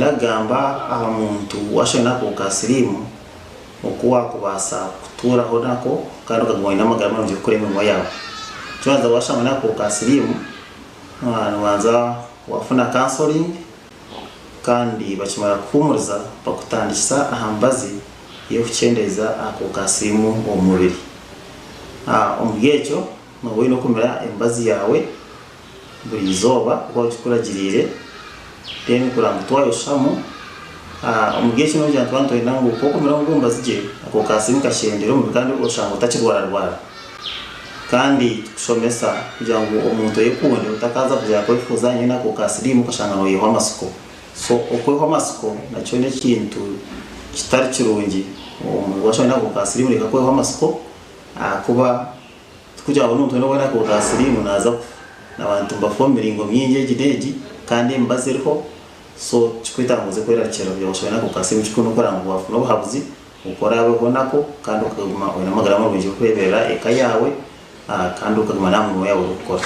nagamba muntu washona ko kasirimu okuwa kubasa kuturaho nako kandi ukagumana n'amagara mu gukora imirimo yawe cyaza washona ko kasirimu wanza wafuna counseling kandi bakimara kumuriza bakutandikisa ahambazi yo kucendeza ako kasirimu omubiri omubyejo mabwe no kumira embazi yawe buri zoba uko ukuragirire then kurangutwayo shamu omubyejo no jantwa nto inangu koko mira ngumba zije ako kasirimu kashendero mu kandi ushanga utakirwara kandi kushomesa kugira ngo umuntu yekunde utakaza kugira ko ifuza nyina ako kasirimu kashanga no yeho amasuko so okweho amasuko nacyo ne kintu kitari kirungi washobora nako kasirimu reka kweho amasuko kuba kugira ngo n'umuntu no nako kasirimu naza n'abantu mbafomera ingo myinge gideji kandi mbazirho so kwitanguze kwera kero byashobora nako kasirimu kikuno kora ngo bafuna buhabuzi ukora yawe nako kandi ukaguma wena magara mu bije kwebera eka yawe kandi ukaguma namwe yawe ukora